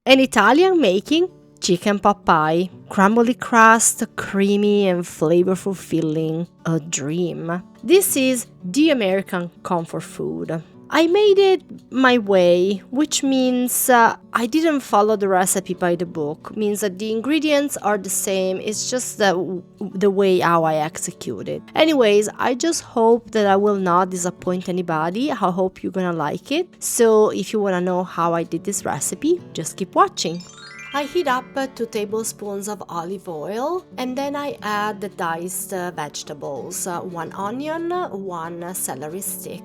An Italian making chicken pot pie, crumbly crust, creamy and flavorful filling, a dream. This is the American comfort food. I made it my way, which means I didn't follow the recipe by the book. Means that the ingredients are the same, it's just the way how I execute it. Anyways, I just hope that I will not disappoint anybody. I hope you're gonna like it. So if you wanna know how I did this recipe, just keep watching. I heat up 2 tablespoons of olive oil and then I add the diced vegetables, 1 onion, 1 celery stick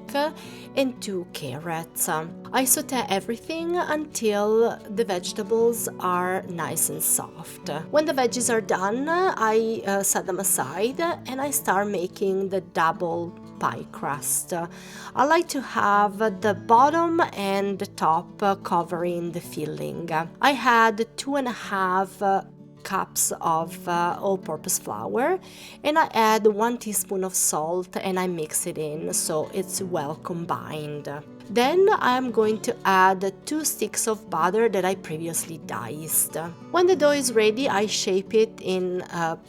and 2 carrots. I saute everything until the vegetables are nice and soft. When the veggies are done, I set them aside and I start making the double pie crust. I like to have the bottom and the top covering the filling. I had 2.5 cups of all-purpose flour and I add 1 teaspoon of salt and I mix it in so it's well combined. Then I'm going to add 2 sticks of butter that I previously diced. When the dough is ready, I shape it in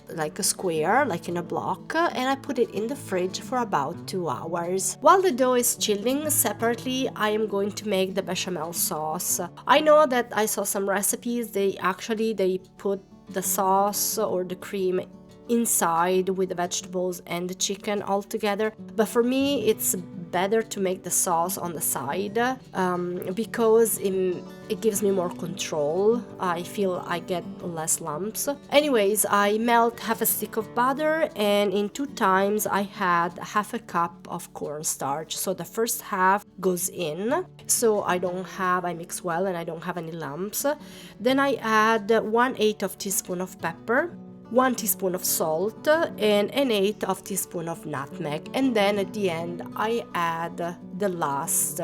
like a square, like in a block, and I put it in the fridge for about 2 hours. While the dough is chilling, separately I am going to make the bechamel sauce. I know that I saw some recipes, they put the sauce or the cream inside with the vegetables and the chicken all together, but for me it's better to make the sauce on the side because it gives me more control. I feel I get less lumps. Anyways, I melt half a stick of butter and in 2 times I had half a cup of cornstarch. So the first half goes in so I mix well and I don't have any lumps. Then I add 1/8 of teaspoon of pepper, 1 teaspoon of salt and 1/8 of teaspoon of nutmeg, and then at the end I add the last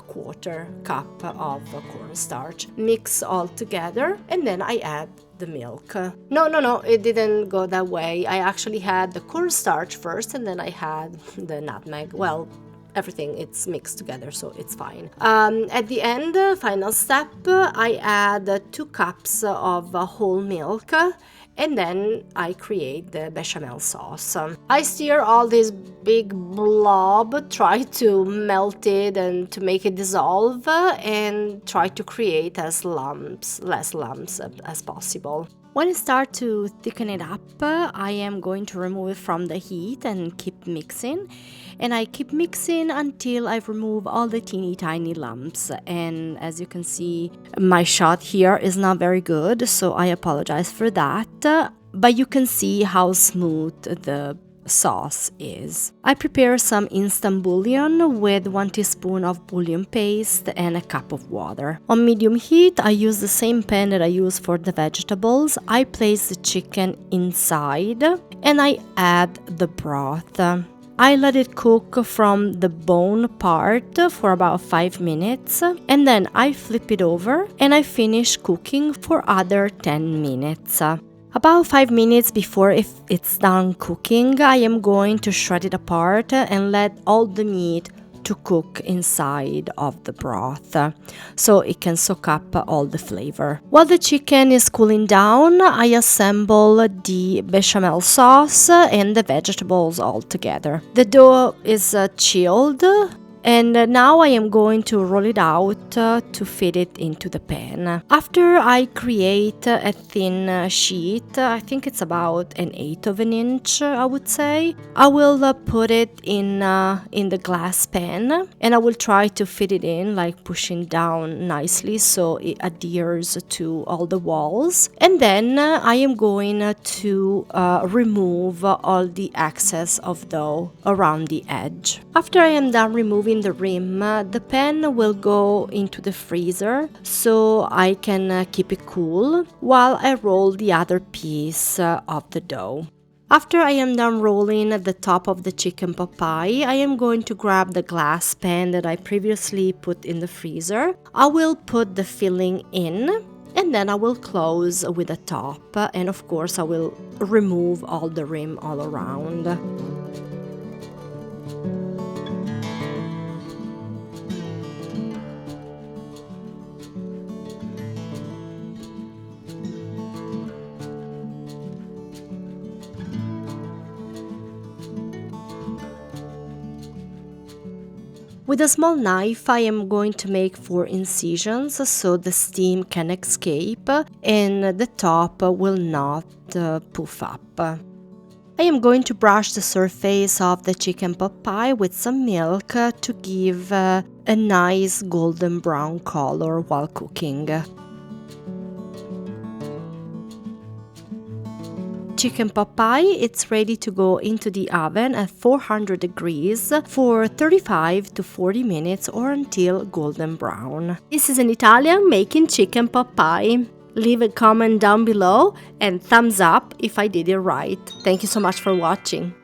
quarter cup of cornstarch. Mix all together and then I add the milk. No, it didn't go that way. I actually had the cornstarch first and then I had the nutmeg. Well, everything it's mixed together so it's fine. At the end, final step, I add 2 cups of whole milk and then I create the bechamel sauce. I stir all this big blob, try to melt it and to make it dissolve and try to create less lumps as possible. When I start to thicken it up, I am going to remove it from the heat and keep mixing. And I keep mixing until I remove all the teeny tiny lumps. And as you can see, my shot here is not very good, so I apologize for that. But you can see how smooth the sauce is. I prepare some instant bouillon with 1 teaspoon of bouillon paste and a cup of water. On medium heat, I use the same pan that I use for the vegetables. I place the chicken inside and I add the broth. I let it cook from the bone part for about 5 minutes and then I flip it over and I finish cooking for other 10 minutes. About 5 minutes before it's done cooking, I am going to shred it apart and let all the meat to cook inside of the broth so it can soak up all the flavor. While the chicken is cooling down, I assemble the bechamel sauce and the vegetables all together. The dough is chilled. And now I am going to roll it out to fit it into the pan. After I create a thin sheet, I think it's about 1/8 of an inch, I would say, I will put it in the glass pan and I will try to fit it in, like pushing down nicely so it adheres to all the walls. And then I am going to remove all the excess of dough around the edge. After I am done removing the rim, the pan will go into the freezer so I can keep it cool while I roll the other piece of the dough. After I am done rolling the top of the chicken pot pie, I am going to grab the glass pan that I previously put in the freezer. I will put the filling in and then I will close with the top, and of course I will remove all the rim all around. With a small knife, I am going to make 4 incisions so the steam can escape and the top will not puff up. I am going to brush the surface of the chicken pot pie with some milk to give a nice golden brown color while cooking. Chicken pot pie, it's ready to go into the oven at 400 degrees for 35 to 40 minutes or until golden brown. This is an Italian making chicken pot pie. Leave a comment down below and thumbs up if I did it right. Thank you so much for watching.